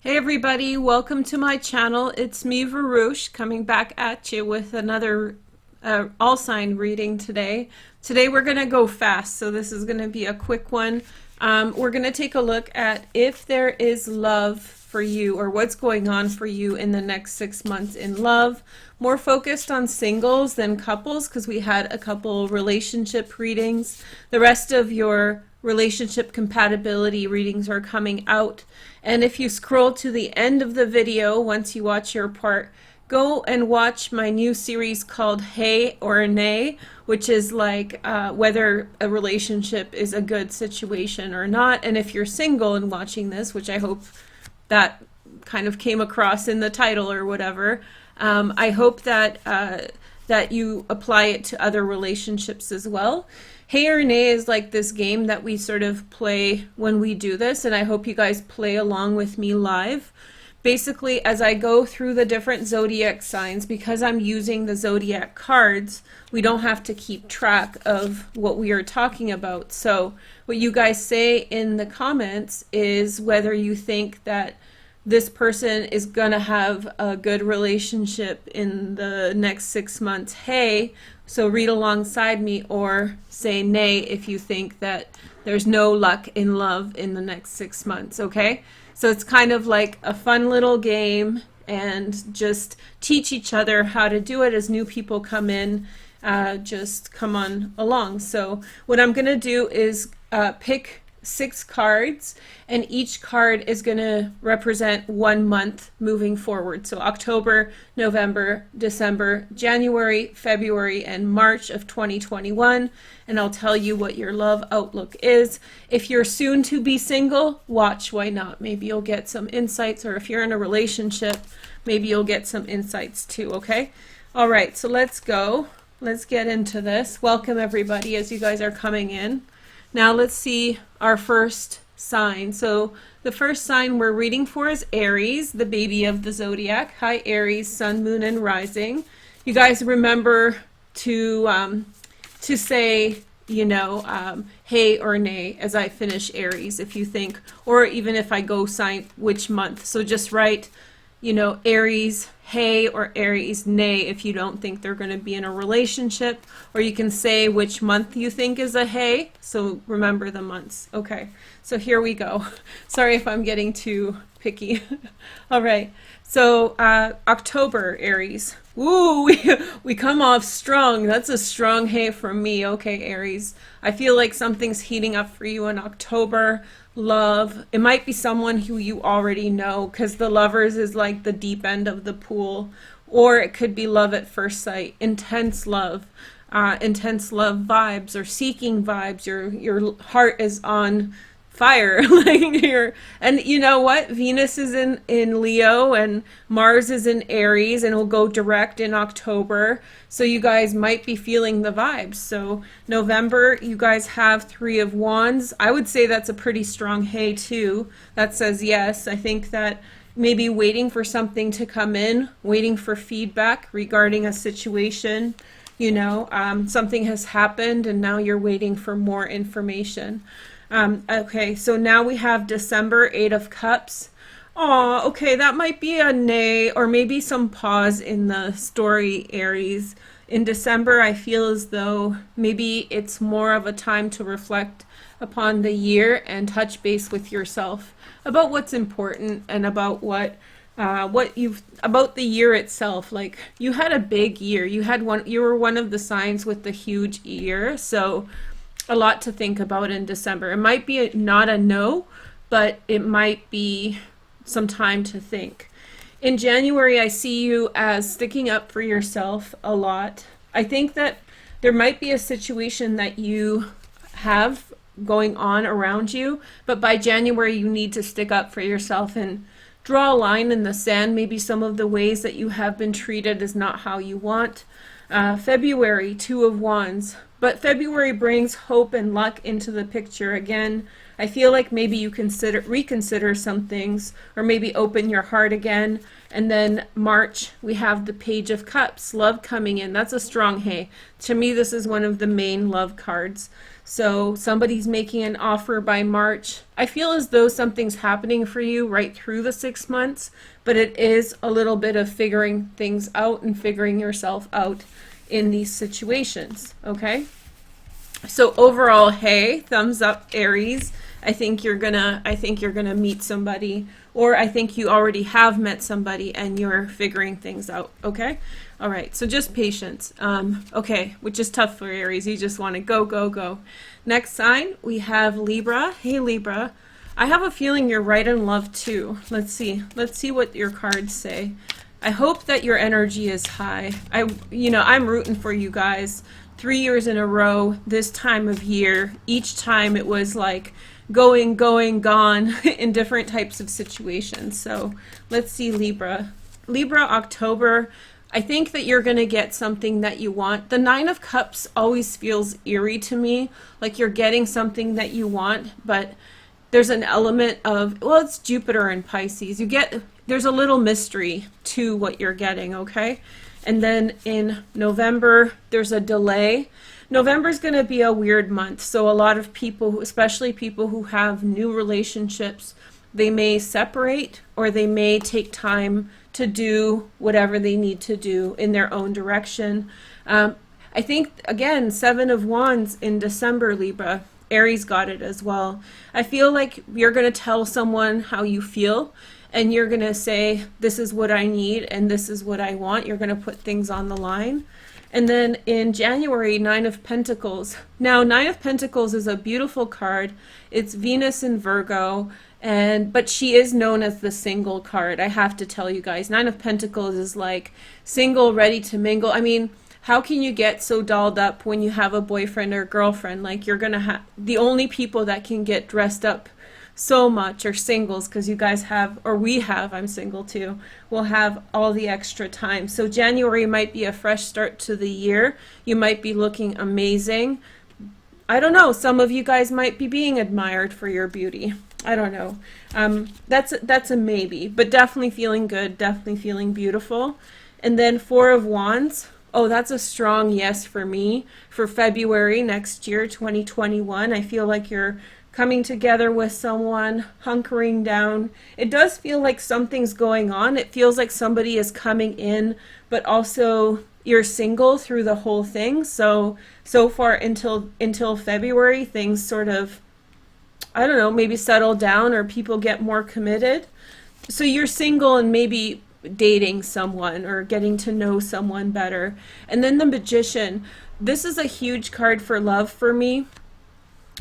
Hey everybody, welcome to my channel. It's me, Veroosh, coming back at you with another all sign reading today. Today we're going to go fast, so this is going to be a quick one. We're going to take a look at if there is love for you or what's going on for you in the next 6 months in love. More focused on singles than couples because we had a couple relationship readings. The rest of your relationship compatibility readings are coming out. And if you scroll to the end of the video, once you watch your part, go and watch my new series called Hey or Nay, which is like whether a relationship is a good situation or not. And if you're single and watching this, which I hope that kind of came across in the title or whatever, I hope that that you apply it to other relationships as well. Hey or Nay is like this game that we sort of play when we do this, and I hope you guys play along with me live. Basically, as I go through the different zodiac signs, because I'm using the zodiac cards, we don't have to keep track of what we are talking about. So what you guys say in the comments is whether you think that this person is gonna have a good relationship in the next 6 months. Hey, so read alongside me, or say nay if you think that there's no luck in love in the next 6 months, okay? So it's kind of like a fun little game, and just teach each other how to do it as new people come in. Just come on along. So what I'm gonna do is pick 6 cards, and each card is going to represent 1 month moving forward. So October, November, December, January, February, and March of 2021. And I'll tell you what your love outlook is. If you're soon to be single, watch, why not? Maybe you'll get some insights, or if you're in a relationship, maybe you'll get some insights too, okay? All right, so let's go. Let's get into this. Welcome everybody as you guys are coming in. Now let's see our first sign. So the first sign we're reading for is Aries, the baby of the zodiac. Hi Aries, sun, moon, and rising. You guys remember to say, you know, hey or nay as I finish Aries, if you think, or even if I go sign which month. So just write, you know, Aries hey or Aries nay if you don't think they're going to be in a relationship, or you can say which month you think is a hey. So remember the months. Okay, so here we go. Sorry if I'm getting too picky. All right, so October, Aries. Ooh, we come off strong. That's a strong hey from me. Okay, Aries, I feel like something's heating up for you in October. Love, it might be someone who you already know, because the lovers is like the deep end of the pool, or it could be love at first sight, intense love vibes, or seeking vibes. Your heart is on fire. Like and you know what, Venus is in Leo and Mars is in Aries, and will go direct in October, so you guys might be feeling the vibes. So November, you guys have 3 of Wands. I would say that's a pretty strong hey too. That says yes. I think that maybe waiting for something to come in, waiting for feedback regarding a situation. You know, something has happened and now you're waiting for more information. Okay, so now we have December, 8 of Cups. Oh, okay, that might be a nay, or maybe some pause in the story, Aries. In December, I feel as though maybe it's more of a time to reflect upon the year and touch base with yourself about what's important and about what you've about the year itself. Like, you had a big year. You were one of the signs with the huge year, so a lot to think about in December. It might be not a no, but it might be some time to think. In January, I see you as sticking up for yourself a lot. I think that there might be a situation that you have going on around you, but by January you need to stick up for yourself and draw a line in the sand. Maybe some of the ways that you have been treated is not how you want. February, 2 of Wands. But February brings hope and luck into the picture again. I feel like maybe you reconsider some things, or maybe open your heart again. And then March, we have the Page of Cups, love coming in. That's a strong hey. To me, this is one of the main love cards. So somebody's making an offer by March. I feel as though something's happening for you right through the 6 months, but it is a little bit of figuring things out and figuring yourself out in these situations, okay? So overall, hey, thumbs up, Aries. I think you're gonna meet somebody, or I think you already have met somebody and you're figuring things out, okay? All right, so just patience. Okay, which is tough for Aries. You just want to go, go, go. Next sign, we have Libra. Hey, Libra. I have a feeling you're right in love too. Let's see. Let's see what your cards say. I hope that your energy is high. I'm rooting for you guys. 3 years in a row, this time of year, each time it was like going, gone in different types of situations. So let's see, Libra. Libra, October. I think that you're going to get something that you want. The Nine of Cups always feels eerie to me, like you're getting something that you want, but there's an element of, well, it's Jupiter and Pisces. There's a little mystery to what you're getting, okay? And then in November, there's a delay. November's going to be a weird month, so a lot of people, especially people who have new relationships, they may separate or they may take time to do whatever they need to do in their own direction. I think, again, Seven of Wands in December, Libra. Aries got it as well. I feel like you're going to tell someone how you feel, and you're going to say, this is what I need and this is what I want. You're going to put things on the line. And then in January, Nine of Pentacles. Now, Nine of Pentacles is a beautiful card. It's Venus in Virgo, but she is known as the single card. I have to tell you guys, Nine of Pentacles is like single, ready to mingle. I mean, how can you get so dolled up when you have a boyfriend or girlfriend? Like, you're gonna have the only people that can get dressed up so much are singles, because you guys have, or we have, I'm single too, we'll have all the extra time. So January might be a fresh start to the year. You might be looking amazing. I don't know, some of you guys might be being admired for your beauty. I don't know. That's a maybe, but definitely feeling good, definitely feeling beautiful. And then Four of Wands. Oh, that's a strong yes for me for February next year, 2021. I feel like you're coming together with someone, hunkering down. It does feel like something's going on. It feels like somebody is coming in, but also you're single through the whole thing. So far until February, things sort of, I don't know, maybe settle down or people get more committed. So you're single and maybe dating someone or getting to know someone better. And then the Magician. This is a huge card for love for me.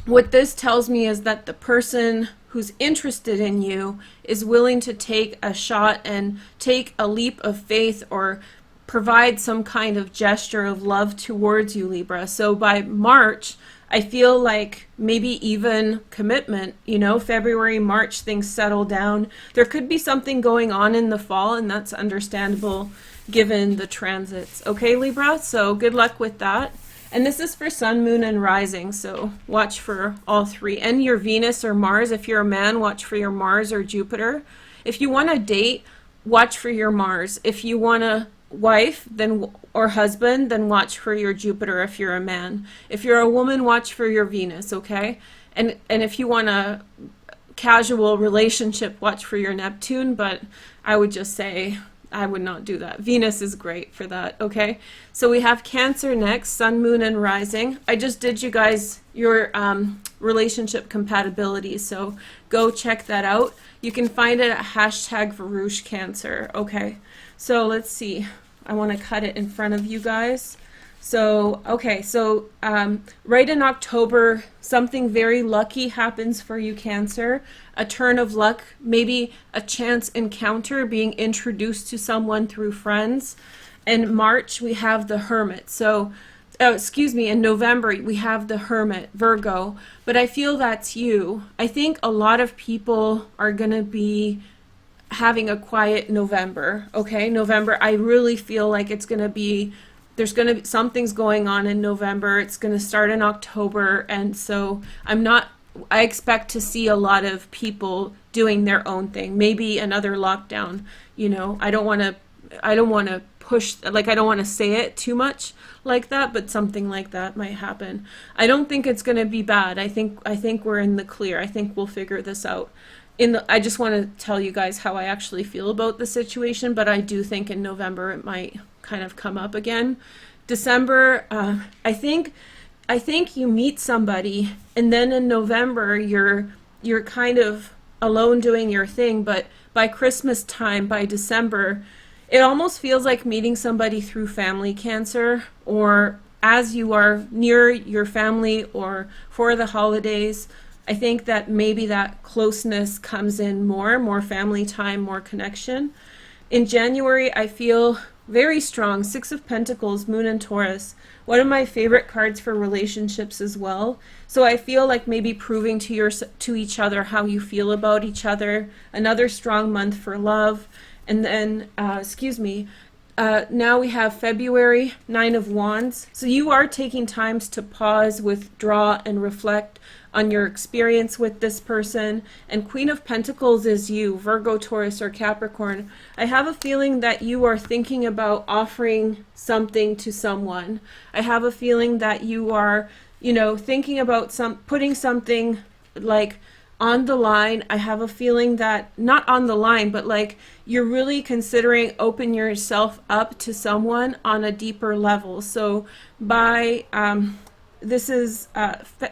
What this tells me is that the person who's interested in you is willing to take a shot and take a leap of faith or provide some kind of gesture of love towards you, Libra. So by March, I feel like maybe even commitment, February, March, things settle down. There could be something going on in the fall, and that's understandable given the transits. Okay, Libra? So good luck with that. And this is for Sun, Moon, and Rising, so watch for all three. And your Venus or Mars. If you're a man, watch for your Mars or Jupiter. If you want to date, watch for your Mars. If you want a wife or husband, then watch for your Jupiter if you're a man. If you're a woman, watch for your Venus, okay? And if you want a casual relationship, watch for your Neptune, but I would just say I would not do that. Venus is great for that, okay? So we have Cancer next, Sun, Moon, and Rising. I just did you guys your relationship compatibility, so go check that out. You can find it at #Veroosh Cancer, okay? So let's see. I want to cut it in front of you guys. So, okay, so right in October, something very lucky happens for you, Cancer. A turn of luck, maybe a chance encounter, being introduced to someone through friends. In March, we have the Hermit. So, in November, we have the Hermit, Virgo. But I feel that's you. I think a lot of people are going to be having a quiet November, okay? November, I really feel like it's going to be, there's going to be, something's going on in November. It's going to start in October. And so I expect to see a lot of people doing their own thing. Maybe another lockdown, I don't want to push, like I don't want to say it too much like that, but something like that might happen. I don't think it's going to be bad. I think we're in the clear. I think we'll figure this out. I just want to tell you guys how I actually feel about the situation, but I do think in November it might kind of come up again. December, I think you meet somebody, and then in November you're kind of alone doing your thing, but by Christmas time, by December, it almost feels like meeting somebody through family cancer, or as you are near your family or for the holidays. I think that maybe that closeness comes in more family time, more connection. In January, I feel very strong. Six of Pentacles, Moon and Taurus. One of my favorite cards for relationships as well. So I feel like maybe proving to each other how you feel about each other. Another strong month for love. And then, now we have February, Nine of Wands. So you are taking times to pause, withdraw, and reflect on your experience with this person. And Queen of Pentacles is you, Virgo, Taurus, or Capricorn. I have a feeling that you are thinking about offering something to someone. I have a feeling that you are, thinking about putting something like on the line. I have a feeling that, not on the line, but like you're really considering open yourself up to someone on a deeper level. So by this is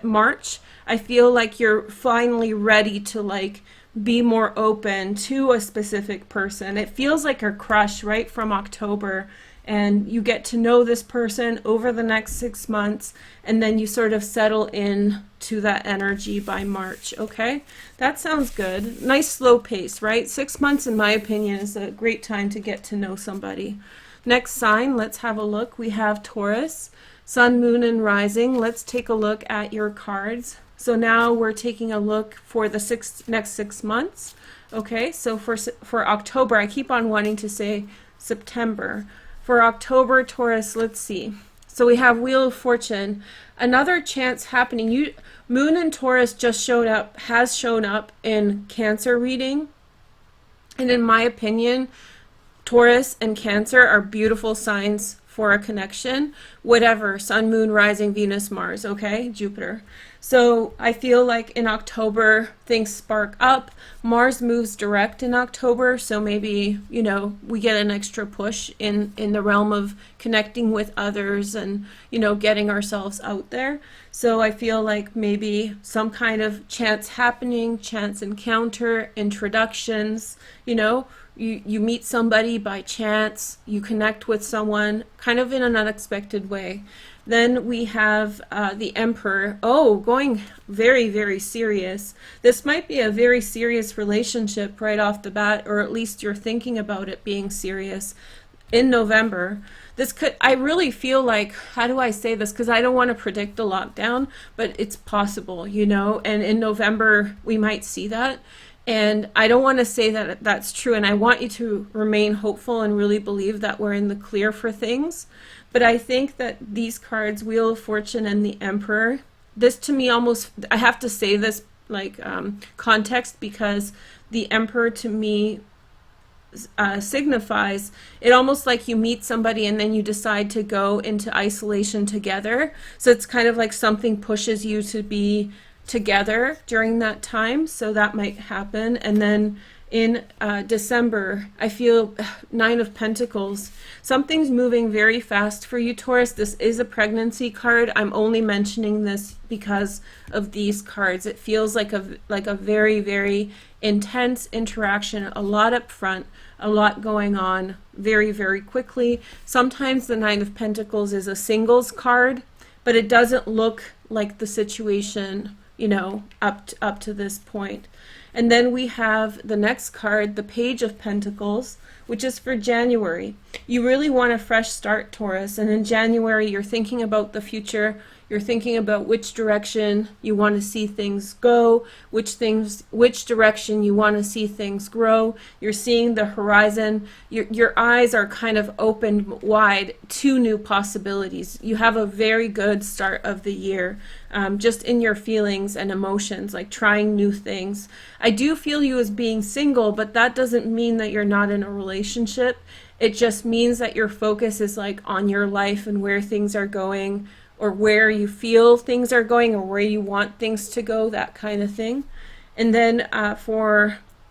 March, I feel like you're finally ready to like be more open to a specific person. It feels like a crush right from October, and you get to know this person over the next 6 months, and then you sort of settle in to that energy by March. Okay, that sounds good. Nice slow pace, right? 6 months, in my opinion, is a great time to get to know somebody. Next sign, let's have a look. We have Taurus, Sun, Moon, and Rising. Let's take a look at your cards. So now we're taking a look for the next 6 months. Okay, so for October, I keep on wanting to say September. For October, Taurus, let's see. So we have Wheel of Fortune. Another chance happening. Moon and Taurus has shown up in Cancer reading. And in my opinion, Taurus and Cancer are beautiful signs for a connection. Whatever, Sun, Moon, Rising, Venus, Mars, okay? Jupiter. So I feel like in October, things spark up. Mars moves direct in October, so maybe, we get an extra push in the realm of connecting with others and, getting ourselves out there. So I feel like maybe some kind of chance happening, chance encounter, introductions, you meet somebody by chance, you connect with someone kind of in an unexpected way. Then we have the Emperor. Oh, going very, very serious. This might be a very serious relationship right off the bat, or at least you're thinking about it being serious in November. I really feel like, how do I say this? Because I don't want to predict a lockdown, but it's possible, and in November we might see that. And I don't want to say that that's true, and I want you to remain hopeful and really believe that we're in the clear for things. But I think that these cards, Wheel of Fortune and the Emperor, this to me almost, I have to say this like context, because the Emperor to me signifies it almost like you meet somebody and then you decide to go into isolation together. So it's kind of like something pushes you to be together during that time, so that might happen. And then in December, I feel Nine of Pentacles. Something's moving very fast for you, Taurus. This is a pregnancy card. I'm only mentioning this because of these cards. It feels like a very, very intense interaction, a lot up front, a lot going on very, very quickly. Sometimes the Nine of Pentacles is a singles card, but it doesn't look like the situation up to this point. And then we have the next card, the Page of Pentacles, which is for January. You really want a fresh start, Taurus, and in January you're thinking about the future. You're thinking about which direction you want to see things go, which direction you want to see things grow. You're seeing the horizon. Your eyes are kind of opened wide to new possibilities. You have a very good start of the year, just in your feelings and emotions, like trying new things. I do feel you as being single, but that doesn't mean that you're not in a relationship. It just means that your focus is like on your life and where things are going, or where you feel things are going, or where you want things to go, that kind of thing. And then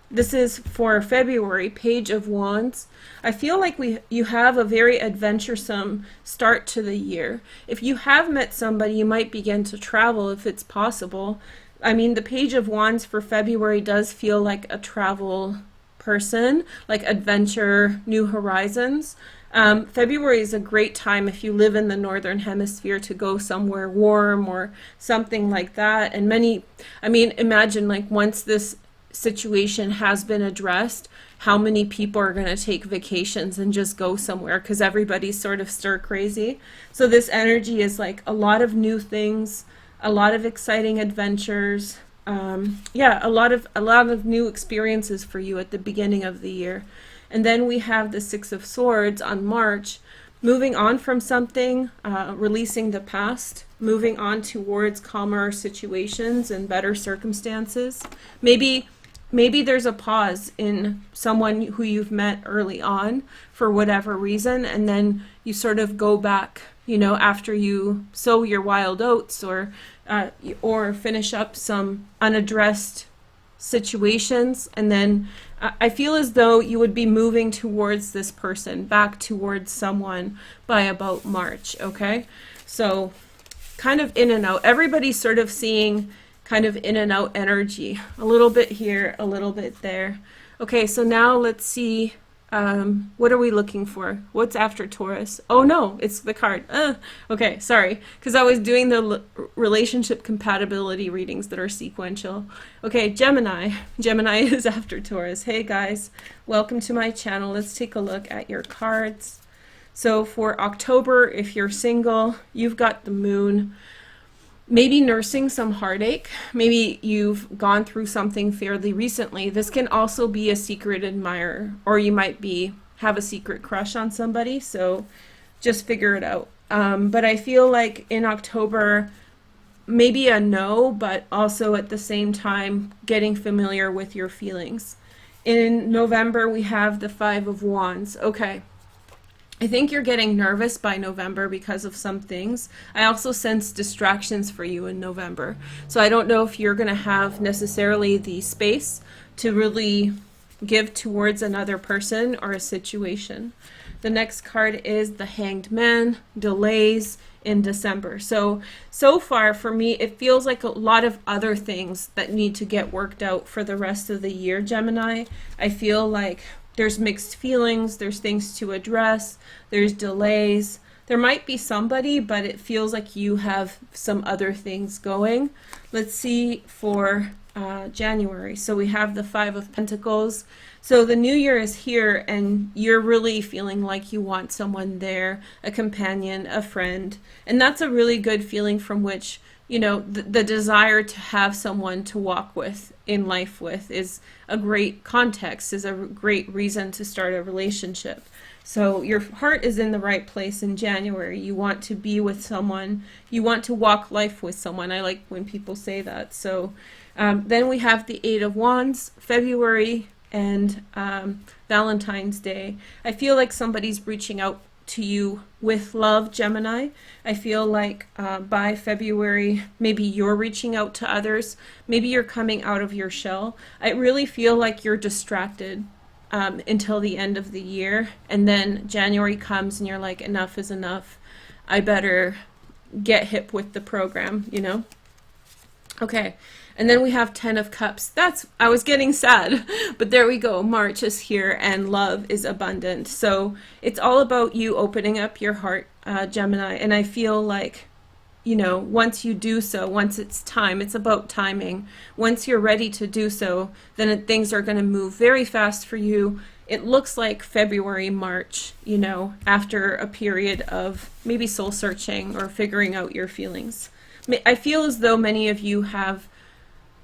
this is for February, Page of Wands. I feel like you have a very adventuresome start to the year. If you have met somebody, you might begin to travel if it's possible. I mean, the Page of Wands for February does feel like a travel person, like adventure, new horizons. February is a great time if you live in the Northern Hemisphere to go somewhere warm or something like that. And imagine like once this situation has been addressed, how many people are going to take vacations and just go somewhere, because everybody's sort of stir crazy. So this energy is like a lot of new things, a lot of exciting adventures. A lot of new experiences for you at the beginning of the year. And then we have the Six of Swords on March, moving on from something, releasing the past, moving on towards calmer situations and better circumstances. Maybe there's a pause in someone who you've met early on for whatever reason, and then you sort of go back, after you sow your wild oats or finish up some unaddressed situations, and then I feel as though you would be moving towards this person, back towards someone by about March, okay? So kind of in and out. Everybody's sort of seeing kind of in and out energy. A little bit here, a little bit there. Okay, so now let's see. What are we looking for? What's after Taurus? Oh no, it's the card. Okay, sorry, because I was doing the relationship compatibility readings that are sequential. Okay, Gemini. Gemini is after Taurus. Hey guys, welcome to my channel. Let's take a look at your cards. So for October, if you're single, you've got the Moon. Maybe nursing some heartache. Maybe you've gone through something fairly recently. This can also be a secret admirer, or you might have a secret crush on somebody, so just figure it out. But I feel like in October, maybe a no, but also at the same time getting familiar with your feelings. In November, we have the Five of Wands. Okay. I think you're getting nervous by November because of some things. I also sense distractions for you in November. So I don't know if you're going to have necessarily the space to really give towards another person or a situation. The next card is the Hanged Man, delays in December. So far for me, it feels like a lot of other things that need to get worked out for the rest of the year, Gemini. I feel like there's mixed feelings, there's things to address, there's delays. There might be somebody, but it feels like you have some other things going. Let's see for January. So we have the Five of Pentacles. So the new year is here and you're really feeling like you want someone there, a companion, a friend. And that's a really good feeling from which, the desire to have someone to walk with, in life with, is a great context, is a great reason to start a relationship. So your heart is in the right place in January. You want to be with someone. You want to walk life with someone. I like when people say that. So then we have the Eight of Wands, February, and Valentine's Day. I feel like somebody's reaching out to you with love, Gemini. I feel like by February, maybe you're reaching out to others. Maybe you're coming out of your shell. I really feel like you're distracted until the end of the year. And then January comes and you're like, enough is enough. I better get hip with the program, Okay. And then we have 10 of Cups. I was getting sad, but there we go. March is here and love is abundant. So it's all about you opening up your heart, Gemini. And I feel like, once you do so, once it's time, it's about timing. Once you're ready to do so, then things are going to move very fast for you. It looks like February, March, after a period of maybe soul searching or figuring out your feelings. I feel as though many of you have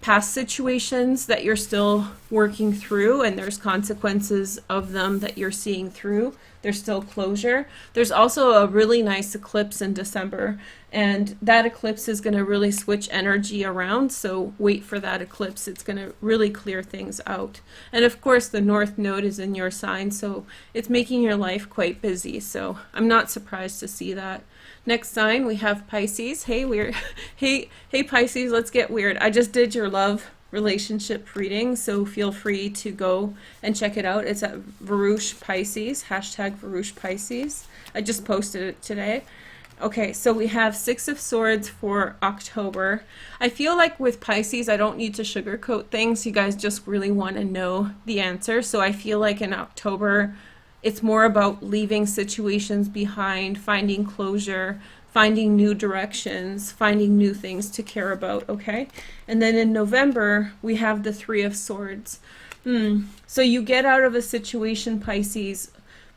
past situations that you're still working through, and there's consequences of them that you're seeing through. There's still closure. There's also a really nice eclipse in December, and that eclipse is going to really switch energy around, so wait for that eclipse. It's going to really clear things out. And of course, the North Node is in your sign, so it's making your life quite busy, so I'm not surprised to see that. Next sign, we have Pisces. Hey, weird. Hey, Pisces, let's get weird. I just did your love relationship reading, so feel free to go and check it out. It's at Veroosh Pisces, hashtag Veroosh Pisces. I just posted it today. Okay, so we have Six of Swords for October. I feel like with Pisces, I don't need to sugarcoat things. You guys just really want to know the answer. So I feel like in October, it's more about leaving situations behind, finding closure, finding new directions, finding new things to care about, okay? And then in November, we have the Three of Swords. So you get out of a situation, Pisces,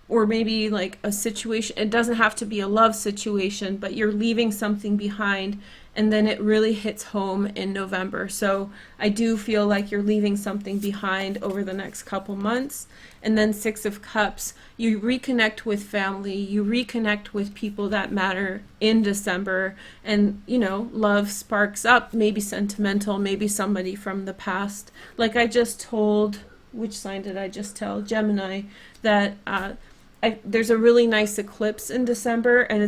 or maybe like a situation, it doesn't have to be a love situation, but you're leaving something behind, and then it really hits home in November. So I do feel like you're leaving something behind over the next couple months. And then Six of Cups, you reconnect with family, you reconnect with people that matter in December, and you know, love sparks up, maybe sentimental, maybe somebody from the past. Like I just told, which sign did I just tell? Gemini, that there's a really nice eclipse in December, and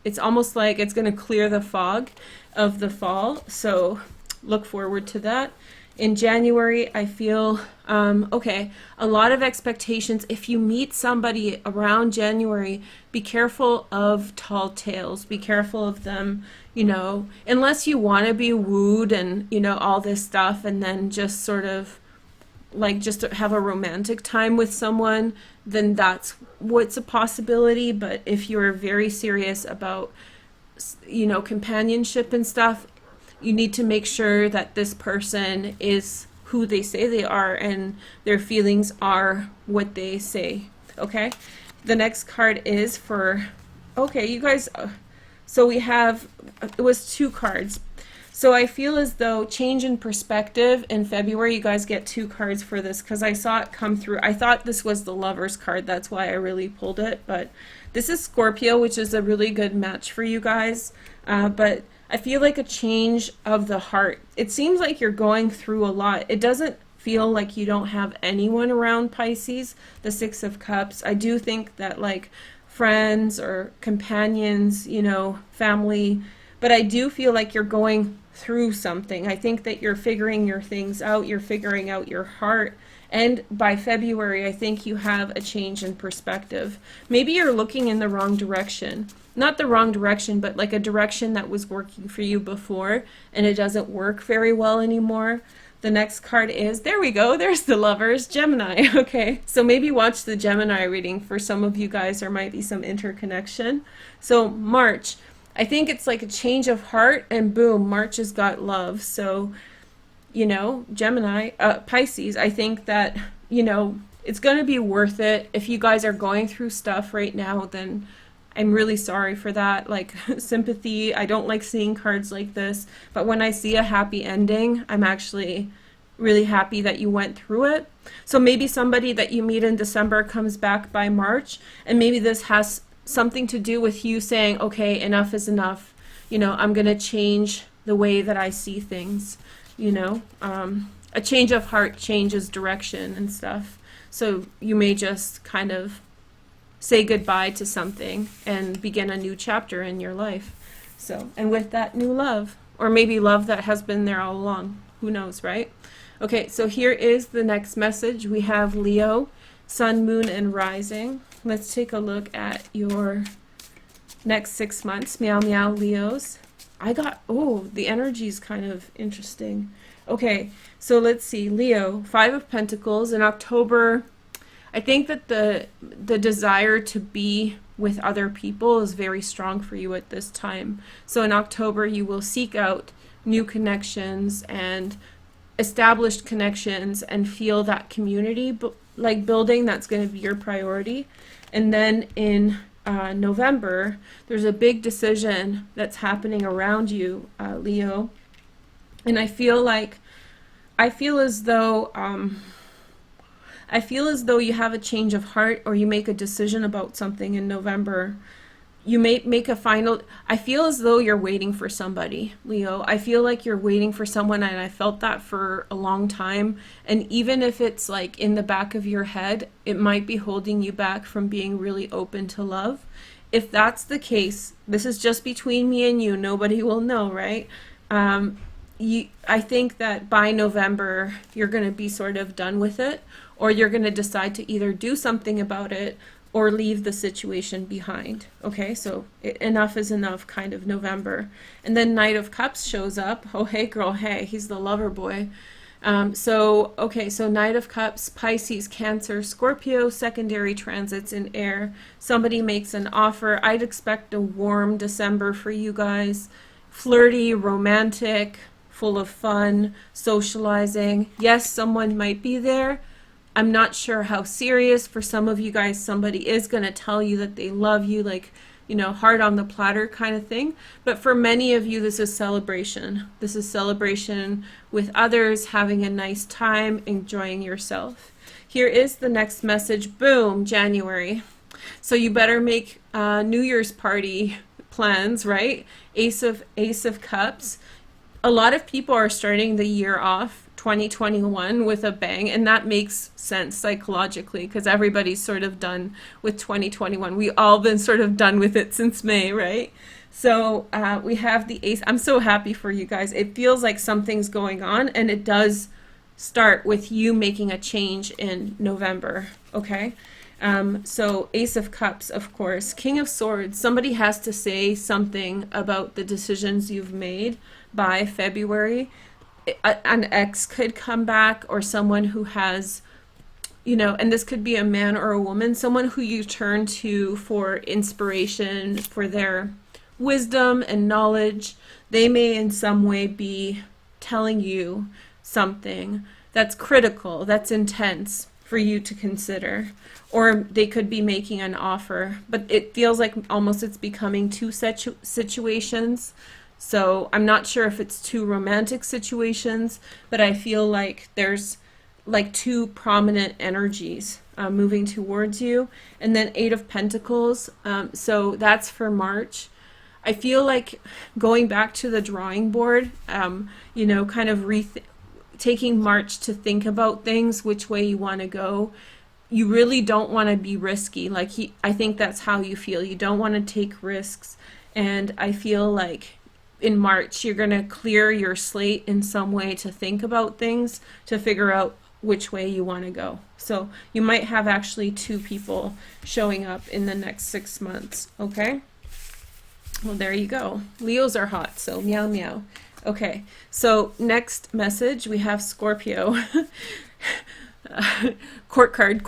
it's almost like it's gonna clear the fog of the fall, so look forward to that. In January, I feel, okay, a lot of expectations. If you meet somebody around January, be careful of tall tales. Be careful of them, you know, unless you want to be wooed and, you know, all this stuff, and then just sort of like just have a romantic time with someone, then that's what's a possibility. But if you're very serious about, you know, companionship and stuff, you need to make sure that this person is who they say they are and their feelings are what they say, okay? The next card is for, okay, you guys, so we have, it was 2 cards. So I feel as though change in perspective in February, you guys get 2 cards for this because I saw it come through. I thought this was the Lovers card. That's why I really pulled it. But this is Scorpio, which is a really good match for you guys. But I feel like a change of the heart. It seems like you're going through a lot. It doesn't feel like you don't have anyone around, Pisces, the Six of Cups. I do think that like friends or companions, you know, family, but I do feel like you're going through something. I think that you're figuring your things out. You're figuring out your heart. And by February, I think you have a change in perspective. Maybe you're looking in the wrong direction. Not the wrong direction, but like a direction that was working for you before, and it doesn't work very well anymore. The next card is, there we go, there's the Lovers, Gemini. Okay, so maybe watch the Gemini reading. For some of you guys, there might be some interconnection. So March, I think it's like a change of heart, and boom, March has got love. So, you know, Gemini, Pisces, I think that, you know, it's going to be worth it. If you guys are going through stuff right now, then I'm really sorry for that. Like, sympathy. I don't like seeing cards like this, but when I see a happy ending, I'm actually really happy that you went through it. So maybe somebody that you meet in December comes back by March, and maybe this has something to do with you saying, okay, enough is enough. You know, I'm going to change the way that I see things, you know. A change of heart changes direction and stuff. So you may just kind of say goodbye to something and begin a new chapter in your life. So, and with that, new love, or maybe love that has been there all along. Who knows, right? Okay, so here is the next message. We have Leo, Sun, Moon, and Rising. Let's take a look at your next 6 months. Meow, meow, Leos. I got, oh, the energy is kind of interesting. Okay, so let's see. Leo, 5 of Pentacles. In October, I think that the desire to be with other people is very strong for you at this time. So in October, you will seek out new connections and established connections and feel that community like building. That's going to be your priority. And then in November, there's a big decision that's happening around you, Leo. And I feel like I feel as though you have a change of heart, or you make a decision about something in November. You may make a final, I feel as though you're waiting for somebody, Leo. I feel like you're waiting for someone, and I felt that for a long time. And even if it's like in the back of your head, it might be holding you back from being really open to love. If that's the case, this is just between me and you. Nobody will know, right? I think that by November, you're going to be sort of done with it, or you're going to decide to either do something about it or leave the situation behind. Okay, so enough is enough, kind of November. And then Knight of Cups shows up. Oh, hey girl, hey, he's the lover boy. So Knight of Cups, Pisces, Cancer, Scorpio, secondary transits in air. Somebody makes an offer. I'd expect a warm December for you guys. Flirty, romantic, full of fun, socializing. Yes, someone might be there. I'm not sure how serious. For some of you guys, somebody is going to tell you that they love you, like, you know, heart on the platter kind of thing. But for many of you, this is celebration. This is celebration with others, having a nice time, enjoying yourself. Here is the next message. Boom, January. So you better make New Year's party plans, right? Ace of Cups. A lot of people are starting the year off 2021 with a bang, and that makes sense psychologically because everybody's sort of done with 2021. We all been sort of done with it since May, right? So we have the Ace. I'm so happy for you guys. It feels like something's going on, and it does start with you making a change in November, okay? So Ace of Cups, of course. King of Swords. Somebody has to say something about the decisions you've made by February. An ex could come back, or someone who has, you know, and this could be a man or a woman, someone who you turn to for inspiration, for their wisdom and knowledge. They may in some way be telling you something that's critical, that's intense for you to consider. Or they could be making an offer, but it feels like almost it's becoming two situations. So I'm not sure if it's two romantic situations, but I feel like there's like two prominent energies moving towards you. And then Eight of Pentacles. So that's for March. I feel like going back to the drawing board, you know, kind of taking March to think about things, which way you want to go. You really don't want to be risky. Like I think that's how you feel. You don't want to take risks. And I feel like in March, you're going to clear your slate in some way to think about things, to figure out which way you want to go. So you might have actually two people showing up in the next 6 months, okay? Well, there you go. Leos are hot, so meow meow. Okay, so next message, we have Scorpio. Court card.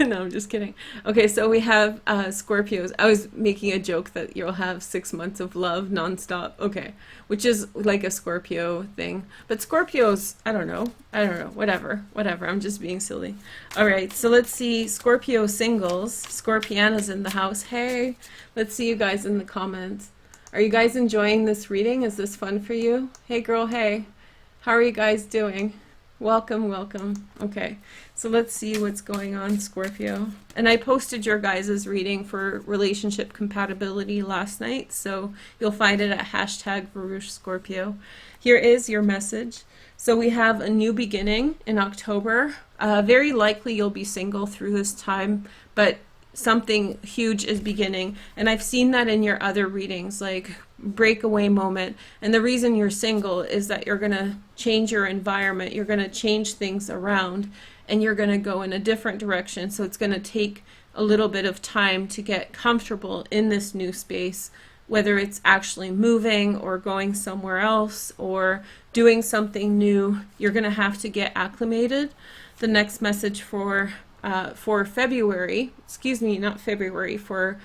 No, I'm just kidding. Okay, so we have Scorpios. I was making a joke that you'll have 6 months of love nonstop. Okay, which is like a Scorpio thing. But Scorpios, I don't know. Whatever. I'm just being silly. All right, so let's see. Scorpio singles. Scorpiana's in the house. Hey, let's see you guys in the comments. Are you guys enjoying this reading? Is this fun for you? Hey, girl. Hey, how are you guys doing? Welcome. Okay, so let's see what's going on, Scorpio. And I posted your guys' reading for relationship compatibility last night, so you'll find it at #Veroosh Scorpio. Here is your message. So we have a new beginning in October. Very likely you'll be single through this time, but something huge is beginning. And I've seen that in your other readings, like breakaway moment. And the reason you're single is that you're going to change your environment. You're going to change things around, and you're going to go in a different direction. So it's going to take a little bit of time to get comfortable in this new space, whether it's actually moving or going somewhere else or doing something new. You're going to have to get acclimated. The next message for February, for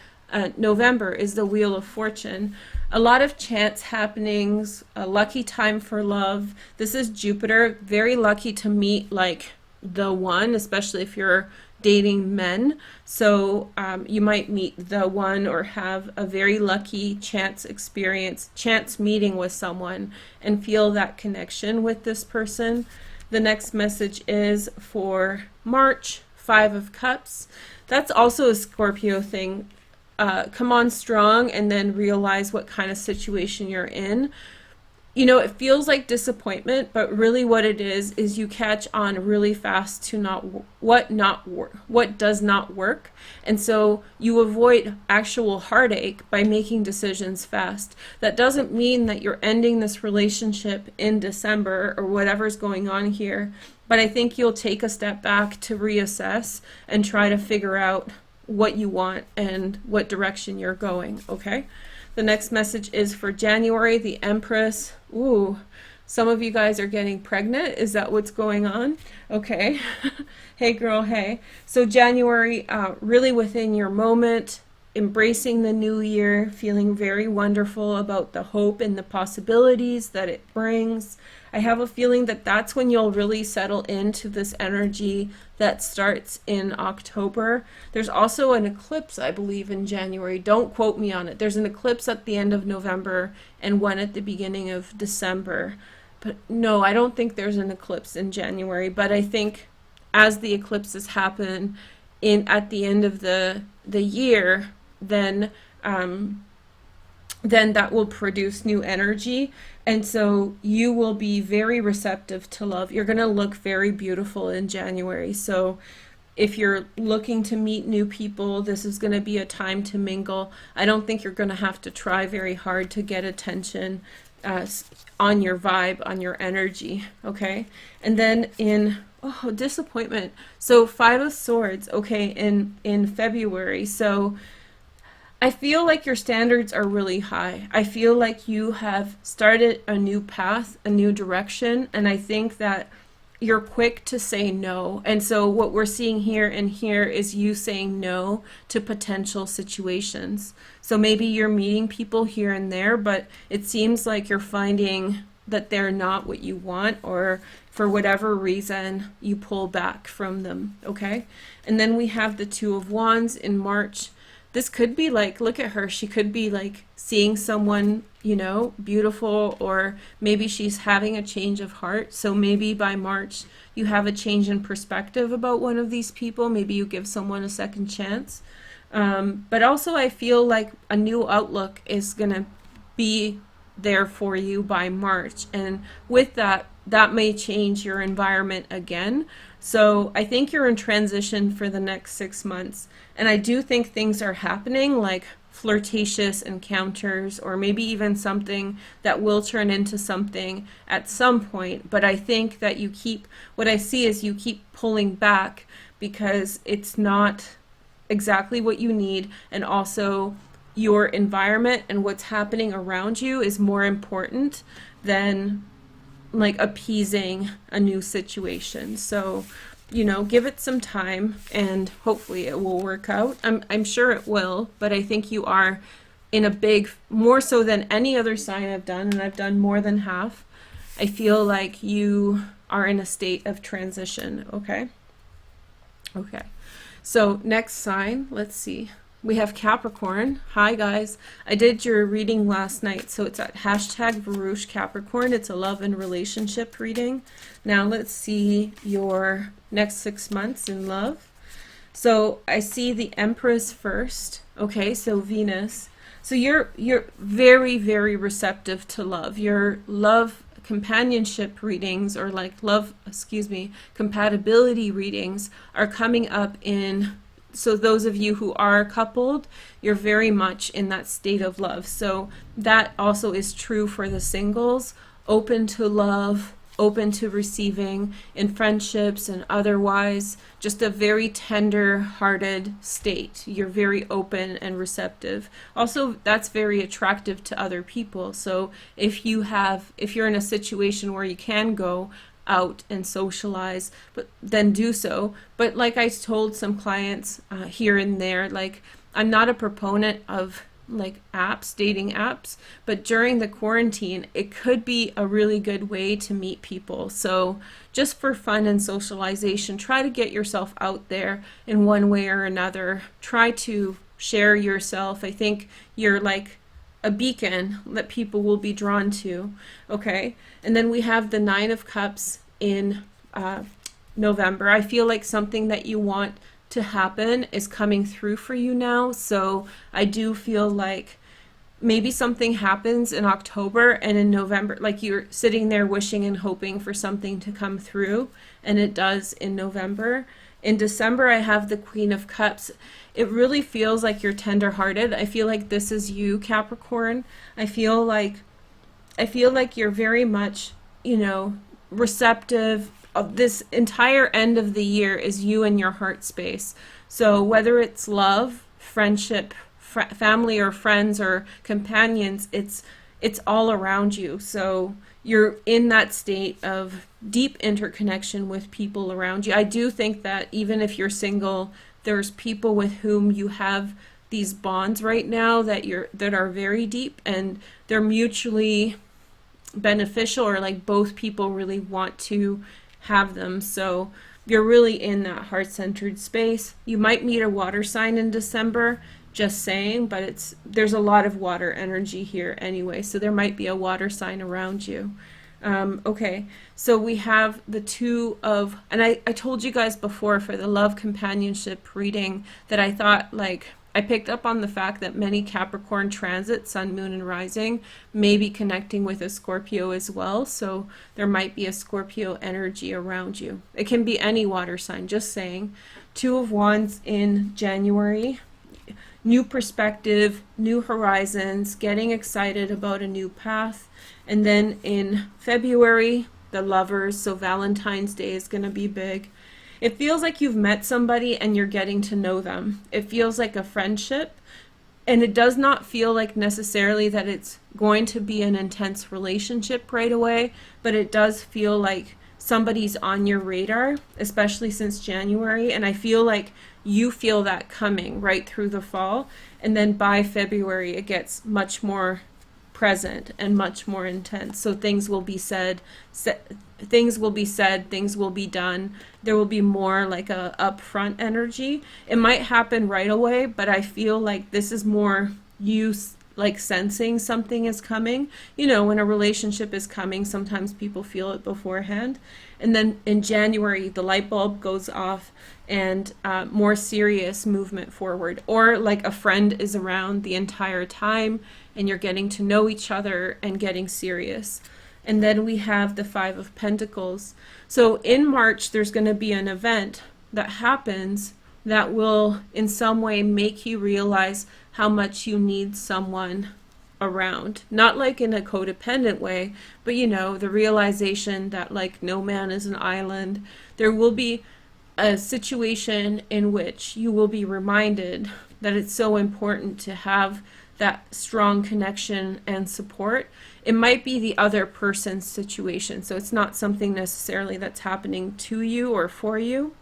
November is the Wheel of Fortune. A lot of chance happenings, a lucky time for love. This is Jupiter, very lucky to meet like the one, especially if you're dating men. So you might meet the one or have a very lucky chance experience, chance meeting with someone and feel that connection with this person. The next message is for March, 5 of Cups. That's also a Scorpio thing. Come on strong and then realize what kind of situation you're in. You know, it feels like disappointment, but really what it is you catch on really fast to what does not work. And so you avoid actual heartache by making decisions fast. That doesn't mean that you're ending this relationship in December or whatever's going on here, but I think you'll take a step back to reassess and try to figure out what you want and what direction you're going, okay? The next message is for January, the Empress. Ooh, some of you guys are getting pregnant. Is that what's going on? Okay. Hey girl, hey. So January, really within your moment, embracing the new year, feeling very wonderful about the hope and the possibilities that it brings. I have a feeling that that's when you'll really settle into this energy that starts in October. There's also an eclipse, I believe, in January. Don't quote me on it. There's an eclipse at the end of November and one at the beginning of December. But no, I don't think there's an eclipse in January. But I think as the eclipses happen at the end of the year, then that will produce new energy. And so you will be very receptive to love. You're going to look very beautiful in January. So if you're looking to meet new people, this is going to be a time to mingle. I don't think you're going to have to try very hard to get attention on your vibe, on your energy, okay? And then disappointment. So 5 of Swords, okay, in February. So I feel like your standards are really high. I feel like you have started a new path, a new direction, and I think that you're quick to say no. And so what we're seeing here and here is you saying no to potential situations. So maybe you're meeting people here and there, but it seems like you're finding that they're not what you want, or for whatever reason you pull back from them, okay? And then we have the 2 of Wands in March. This could be like, look at her, she could be like seeing someone, you know, beautiful, or maybe she's having a change of heart. So maybe by March you have a change in perspective about one of these people. Maybe you give someone a second chance. But also I feel like a new outlook is going to be there for you by March. And with that, that may change your environment again. So I think you're in transition for the next 6 months. And I do think things are happening, like flirtatious encounters, or maybe even something that will turn into something at some point. But I think that what I see is you keep pulling back because it's not exactly what you need. And also your environment and what's happening around you is more important than like appeasing a new situation. So, you know, give it some time and hopefully it will work out. I'm sure it will, but I think you are in more so than any other sign I've done, and I've done more than half. I feel like you are in a state of transition, okay? Okay. So next sign, let's see. We have Capricorn. Hi guys. I did your reading last night, so it's at #Veroosh Capricorn. It's a love and relationship reading. Now let's see your next 6 months in love. So I see the Empress first. Okay, so Venus. So you're very, very receptive to love. Your love companionship readings, or like compatibility readings are coming up in. So those of you who are coupled, you're very much in that state of love. So that also is true for the singles, open to love, open to receiving in friendships and otherwise, just a very tender-hearted state. You're very open and receptive. Also, that's very attractive to other people. So if you're in a situation where you can go out and socialize, but then do so. But like I told some clients here and there, like I'm not a proponent of like apps, dating apps, but during the quarantine, it could be a really good way to meet people. So just for fun and socialization, try to get yourself out there in one way or another. Try to share yourself. I think you're like a beacon that people will be drawn to. Okay. And then we have the Nine of Cups in November. I feel like something that you want to happen is coming through for you now. So I do feel like maybe something happens in October, and in November, like you're sitting there wishing and hoping for something to come through, and it does in November. In December, I have the Queen of Cups. It really feels like you're tender-hearted. I feel like this is you, Capricorn. I feel like you're very much, you know, receptive. Of this entire end of the year is you and your heart space. So whether it's love, friendship, family or friends or companions, it's all around you. So you're in that state of deep interconnection with people around you. I do think that even if you're single, there's people with whom you have these bonds right now that are very deep, and they're mutually beneficial, or like both people really want to have them. So you're really in that heart-centered space. You might meet a water sign in December, just saying, but there's a lot of water energy here anyway, so there might be a water sign around you. Okay, so we have the Two of, and I told you guys before for the love companionship reading that I thought, like, I picked up on the fact that many Capricorn transit, Sun, Moon, and Rising may be connecting with a Scorpio as well. So there might be a Scorpio energy around you. It can be any water sign, just saying. Two of Wands in January. New perspective, new horizons, getting excited about a new path. And then in February, the Lovers. So Valentine's Day is going to be big. It feels like you've met somebody and you're getting to know them. It feels like a friendship, and it does not feel like necessarily that it's going to be an intense relationship right away, but it does feel like somebody's on your radar, especially since January, and I feel like you feel that coming right through the fall, and then by February it gets much more present and much more intense. So things will be said, things will be done. There will be more like a upfront energy. It might happen right away, but I feel like this is more you like sensing something is coming. You know, when a relationship is coming, sometimes people feel it beforehand. And then in January, the light bulb goes off, and more serious movement forward. Or like a friend is around the entire time and you're getting to know each other and getting serious. And then we have the Five of Pentacles. So in March, there's going to be an event that happens that will in some way make you realize how much you need someone around. Not like in a codependent way, but you know, the realization that like no man is an island. There will be a situation in which you will be reminded that it's so important to have that strong connection and support. It might be the other person's situation, so it's not something necessarily that's happening to you or for you,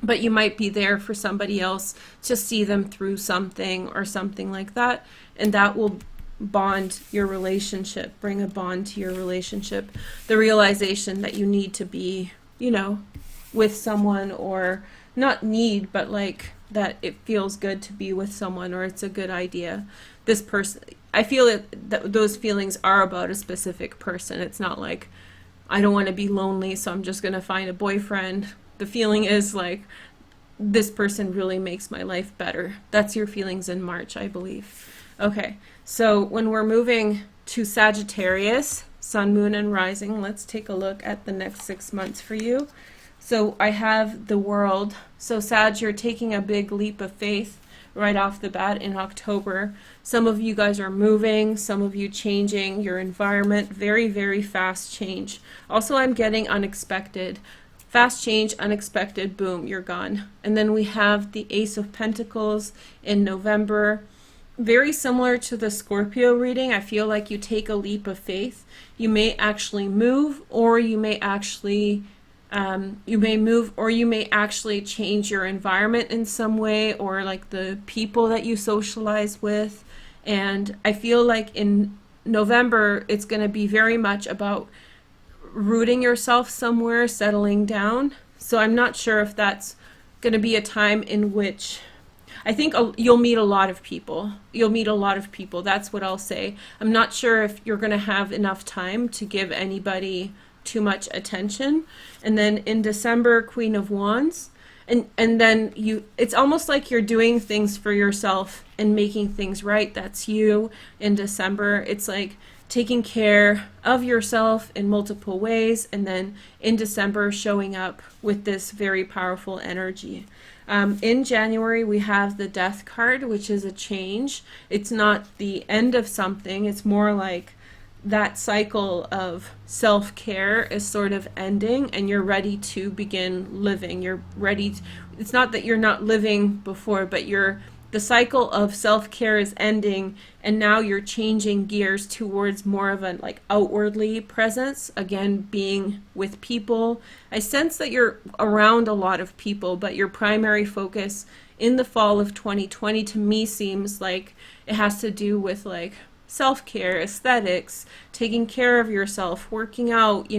but you might be there for somebody else to see them through something or something like that, and that will bond your relationship, bring a bond to your relationship. The realization that you need to be, you know, with someone, or not need, but like that it feels good to be with someone, or it's a good idea. This person, I feel that those feelings are about a specific person. It's not like I don't want to be lonely, so I'm just going to find a boyfriend. The feeling is like this person really makes my life better. That's your feelings in March, I believe. Okay, so when we're moving to Sagittarius, Sun, Moon, and Rising, let's take a look at the next 6 months for you. So I have the World. So Sag, you're taking a big leap of faith right off the bat in October. Some of you guys are moving, some of you changing your environment, very, very fast change. Also, I'm getting unexpected. Fast change, unexpected, boom, you're gone. And then we have the Ace of Pentacles in November. Very similar to the Scorpio reading. I feel like you take a leap of faith. You may actually move, or you may actually You may move, or you may actually change your environment in some way, or like the people that you socialize with. And I feel like in November, it's going to be very much about rooting yourself somewhere, settling down. So I'm not sure if that's going to be a time in which I think you'll meet a lot of people. You'll meet a lot of people. That's what I'll say. I'm not sure if you're going to have enough time to give anybody too much attention. And then in December, Queen of Wands. And then it's almost like you're doing things for yourself and making things right. That's you in December. It's like taking care of yourself in multiple ways. And then in December, showing up with this very powerful energy. In January, we have the Death card, which is a change. It's not the end of something. It's more like that cycle of self-care is sort of ending, and you're ready to begin living. You're ready it's not that you're not living before, but the cycle of self-care is ending, and now you're changing gears towards more of an like outwardly presence, again being with people. I sense that you're around a lot of people, but your primary focus in the fall of 2020 to me seems like it has to do with like self-care, aesthetics, taking care of yourself, working out,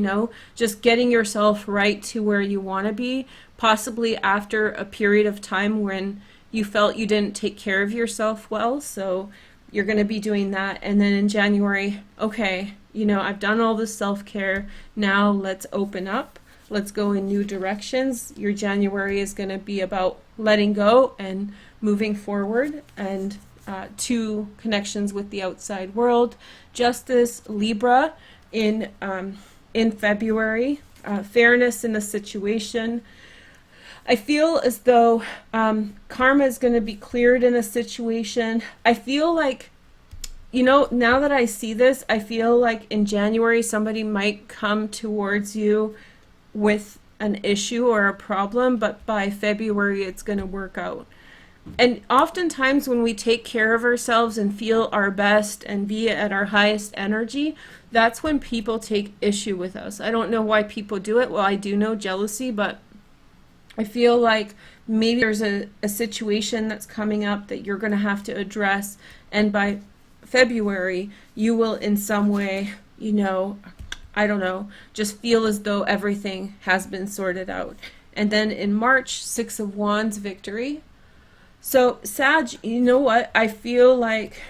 just getting yourself right to where you want to be, possibly after a period of time when you felt you didn't take care of yourself well. So you're going to be doing that. And then in January, okay, I've done all this self-care. Now let's open up. Let's go in new directions. Your January is going to be about letting go and moving forward, and to connections with the outside world. Justice, Libra in February. Fairness in the situation. I feel as though karma is going to be cleared in a situation. I feel like, now that I see this, I feel like in January somebody might come towards you with an issue or a problem, but by February it's going to work out. And oftentimes when we take care of ourselves and feel our best and be at our highest energy, that's when people take issue with us. I don't know why people do it. Well, I do know jealousy, but I feel like maybe there's a situation that's coming up that you're going to have to address. And by February, you will in some way, I don't know, just feel as though everything has been sorted out. And then in March, Six of Wands, victory. So Sag, you know what? I feel like,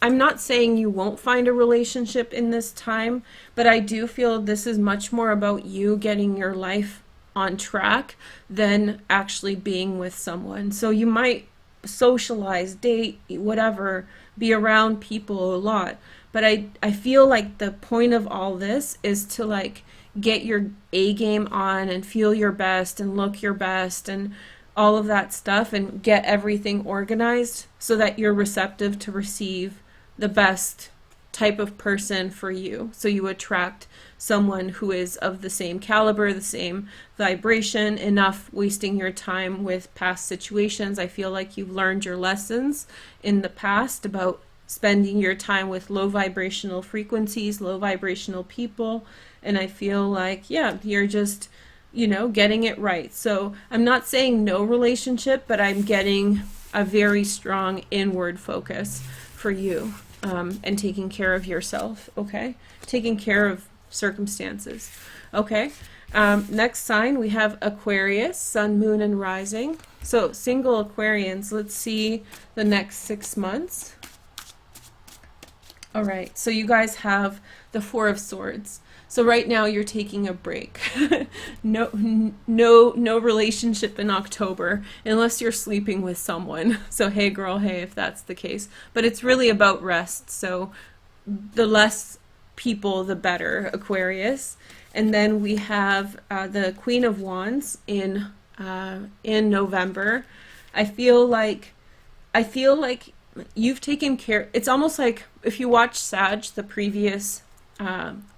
I'm not saying you won't find a relationship in this time, but I do feel this is much more about you getting your life on track than actually being with someone. So you might socialize, date, whatever, be around people a lot. But I feel like the point of all this is to like get your A game on and feel your best and look your best and all of that stuff, and get everything organized so that you're receptive to receive the best type of person for you. So you attract someone who is of the same caliber, the same vibration, enough wasting your time with past situations. I feel like you've learned your lessons in the past about spending your time with low vibrational frequencies, low vibrational people. And I feel like, yeah, you're just getting it right. So I'm not saying no relationship, but I'm getting a very strong inward focus for you, and taking care of yourself, okay? Taking care of circumstances, okay? Next sign, we have Aquarius, Sun, Moon, and Rising. So single Aquarians, let's see the next 6 months. All right, so you guys have the Four of Swords. So right now you're taking a break. No relationship in October unless you're sleeping with someone. So hey girl, hey, if that's the case. But it's really about rest. So the less people, the better, Aquarius. And then we have the Queen of Wands in November. I feel like you've taken care. It's almost like if you watch Sag, the previous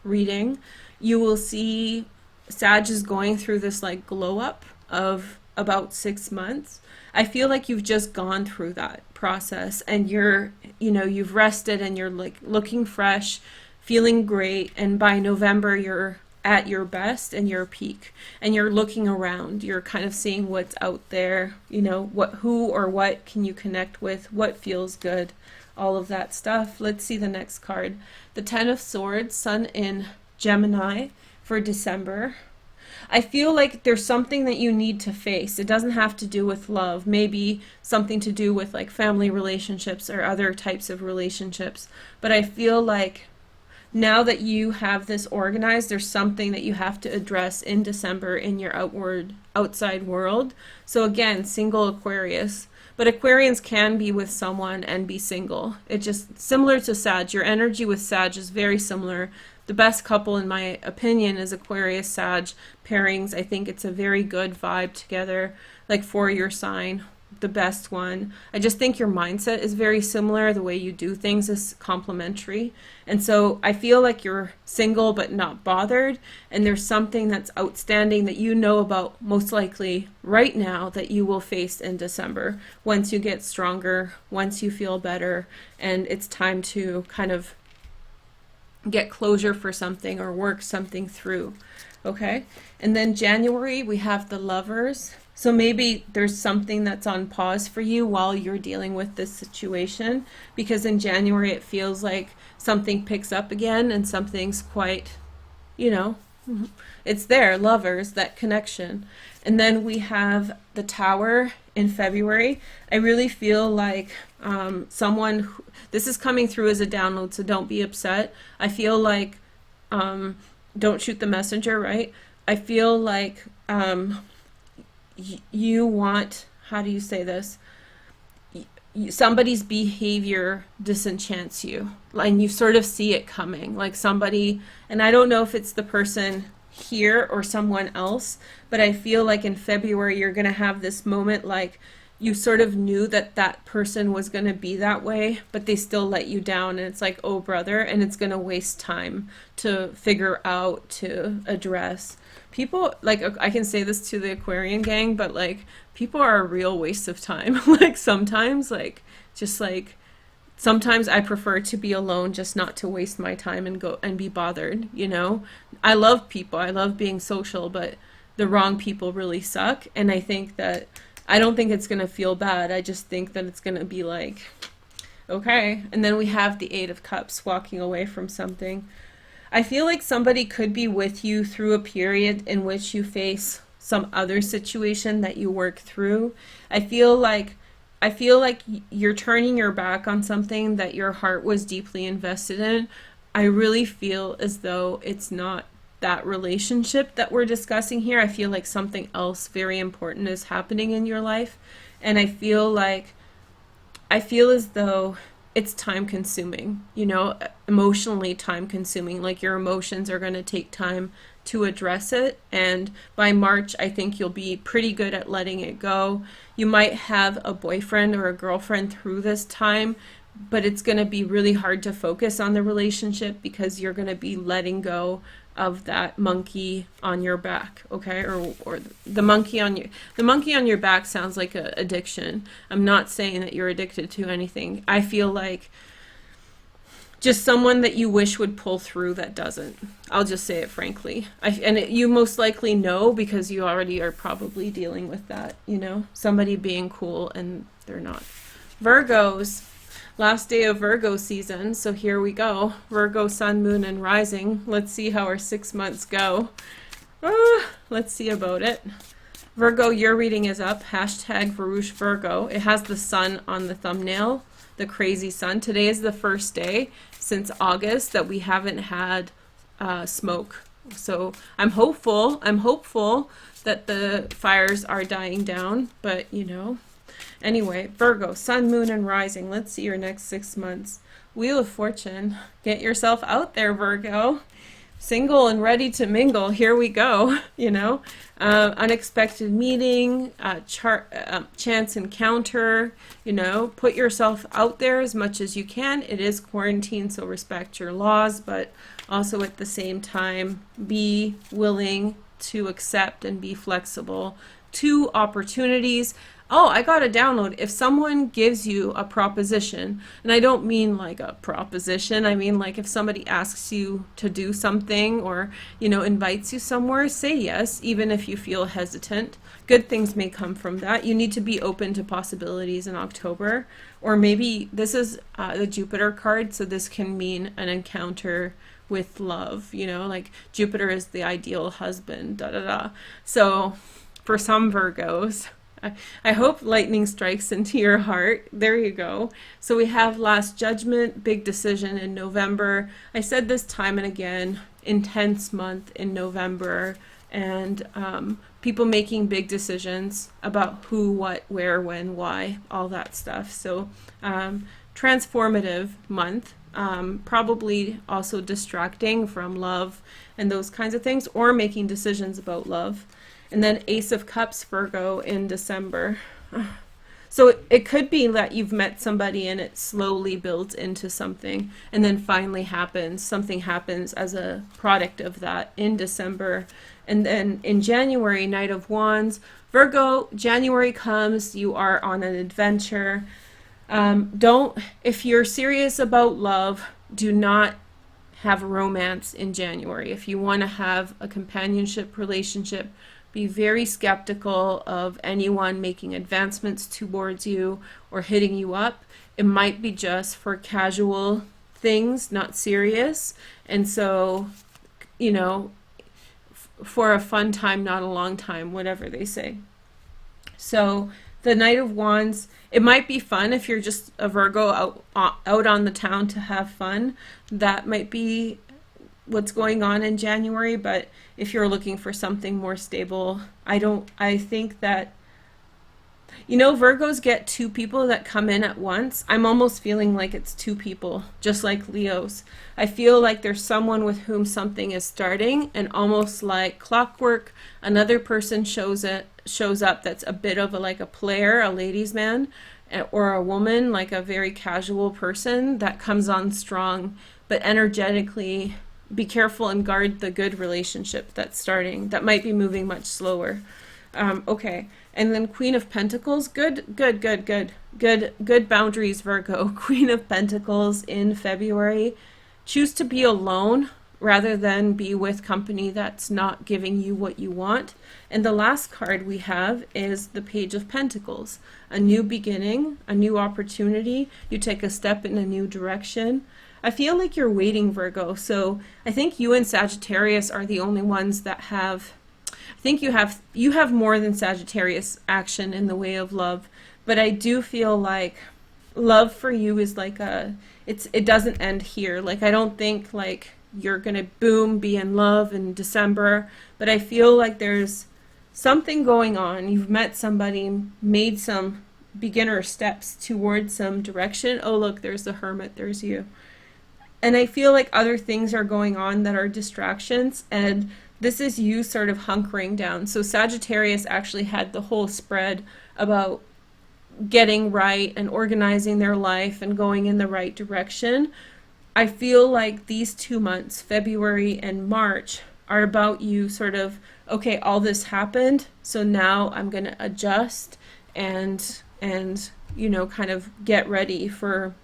reading, you will see Sag is going through this like glow up of about 6 months. I feel like you've just gone through that process, and you've rested and you're like looking fresh, feeling great, and by November you're at your best and your peak, and you're looking around, you're kind of seeing what's out there, you know, who or what can you connect with, what feels good, all of that stuff. Let's see the next card. The Ten of Swords, Sun in Gemini for December. I feel like there's something that you need to face. It doesn't have to do with love, maybe something to do with like family relationships or other types of relationships. But I feel like now that you have this organized, there's something that you have to address in December in your outside world. So again, single Aquarius. But Aquarians can be with someone and be single. It's just similar to Sag. Your energy with Sag is very similar. The best couple, in my opinion, is Aquarius Sag pairings. I think it's a very good vibe together, like for your sign, the best one. I just think your mindset is very similar. The way you do things is complementary. And so I feel like you're single but not bothered, and there's something that's outstanding that you know about most likely right now that you will face in December once you get stronger, once you feel better, and it's time to kind of get closure for something or work something through. Okay, and then January we have the Lovers. So maybe there's something that's on pause for you while you're dealing with this situation, because in January it feels like something picks up again and something's quite, you know, it's there, Lovers, that connection. And then we have the Tower in February. I really feel like this is coming through as a download, so don't be upset. I feel like, don't shoot the messenger, right? I feel like you want, how do you say this? Somebody's behavior disenchants you, and you sort of see it coming, like somebody, and I don't know if it's the person here or someone else, but I feel like in February you're going to have this moment like you sort of knew that that person was going to be that way, but they still let you down, and it's like, oh brother, and it's going to waste time to figure out, to address. People, like, I can say this to the Aquarian gang, but like people are a real waste of time. Like sometimes, like, just like, sometimes I prefer to be alone just not to waste my time and go and be bothered, you know? I love people, I love being social, but the wrong people really suck. And I think that, I don't think it's going to feel bad. I just think that it's going to be like, okay. And then we have the Eight of Cups, walking away from something. I feel like somebody could be with you through a period in which you face some other situation that you work through. I feel like you're turning your back on something that your heart was deeply invested in. I really feel as though it's not that relationship that we're discussing here. I feel like something else very important is happening in your life. And I feel as though it's time consuming, you know, emotionally time consuming. Like your emotions are going to take time to address it. And by March, I think you'll be pretty good at letting it go. You might have a boyfriend or a girlfriend through this time, but it's going to be really hard to focus on the relationship because you're going to be letting go of that monkey on your back, okay? Or the monkey on your back sounds like an addiction. I'm not saying that you're addicted to anything. I feel like just someone that you wish would pull through that doesn't. I'll just say it frankly. You most likely know because you already are probably dealing with that, you know? Somebody being cool and they're not. Virgos. Last day of Virgo season, so here we go. Virgo, Sun, Moon, and Rising. Let's see how our 6 months go. Let's see about it. Virgo, your reading is up. Hashtag Veroosh Virgo. It has the sun on the thumbnail, the crazy sun. Today is the first day since August that we haven't had smoke. So I'm hopeful that the fires are dying down, but you know. Anyway, Virgo, Sun, Moon, and Rising. Let's see your next 6 months. Wheel of Fortune. Get yourself out there, Virgo. Single and ready to mingle. Here we go. You know, unexpected meeting, chance encounter. You know, put yourself out there as much as you can. It is quarantine, so respect your laws, but also at the same time, be willing to accept and be flexible two opportunities. Oh, I got a download. If someone gives you a proposition, and I don't mean like a proposition, I mean like if somebody asks you to do something or, you know, invites you somewhere, say yes, even if you feel hesitant. Good things may come from that. You need to be open to possibilities in October. Or maybe this is the Jupiter card, so this can mean an encounter with love, you know, like Jupiter is the ideal husband, da da da. So for some Virgos, I hope lightning strikes into your heart. There you go. So we have Last Judgment, big decision in November. I said this time and again, intense month in November, and people making big decisions about who, what, where, when, why, all that stuff. So transformative month, probably also distracting from love and those kinds of things, or making decisions about love. And then Ace of Cups, Virgo, in December. So it could be that you've met somebody and it slowly builds into something, and then finally happens. Something happens as a product of that in December. And then in January, Knight of Wands. Virgo, January comes, you are on an adventure. If you're serious about love, do not have romance in January. If you want to have a companionship relationship, be very skeptical of anyone making advancements towards you or hitting you up. It might be just for casual things, not serious. And so, you know, for a fun time, not a long time, whatever they say. So the Knight of Wands, it might be fun if you're just a Virgo out on the town to have fun. That might be what's going on in January, but if you're looking for something more stable, I think that, you know, Virgos get two people that come in at once. I'm almost feeling like it's two people, just like Leos. I feel like there's someone with whom something is starting, and almost like clockwork, another person shows up that's a bit of like a player, a ladies' man, or a woman, like a very casual person that comes on strong, but energetically, be careful and guard the good relationship that's starting. That might be moving much slower. Okay. And then Queen of Pentacles. Good boundaries, Virgo. Queen of Pentacles in February. Choose to be alone rather than be with company that's not giving you what you want. And the last card we have is the Page of Pentacles. A new beginning, a new opportunity. You take a step in a new direction. I feel like you're waiting, Virgo. So I think you and Sagittarius are the only ones that have, I think you have more than Sagittarius action in the way of love. But I do feel like love for you is like it doesn't end here. Like, I don't think like you're going to boom, be in love in December. But I feel like there's something going on. You've met somebody, made some beginner steps towards some direction. Oh, look, there's the Hermit. There's you. And I feel like other things are going on that are distractions, and this is you sort of hunkering down. So Sagittarius actually had the whole spread about getting right and organizing their life and going in the right direction. I feel like these 2 months, February and March, are about you sort of, okay, all this happened, so now I'm going to adjust and you know, kind of get ready for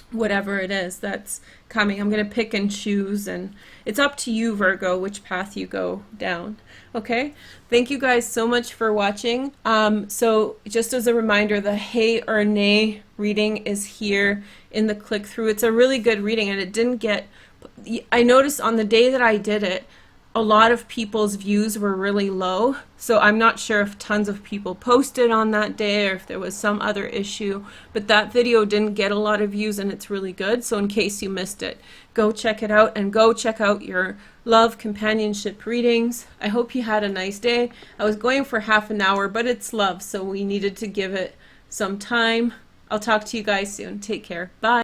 whatever it is that's coming. I'm going to pick and choose, and it's up to you, Virgo, which path you go down. Okay, thank you guys so much for watching. So just as a reminder, the hey or nay reading is here in the click through. It's a really good reading, and it didn't get, I noticed on the day that I did it, a lot of people's views were really low, so I'm not sure if tons of people posted on that day or if there was some other issue, but that video didn't get a lot of views, and it's really good. So in case you missed it, go check it out, and go check out your love companionship readings. I hope you had a nice day. I was going for half an hour, but it's love, so we needed to give it some time. I'll talk to you guys soon. Take care. Bye.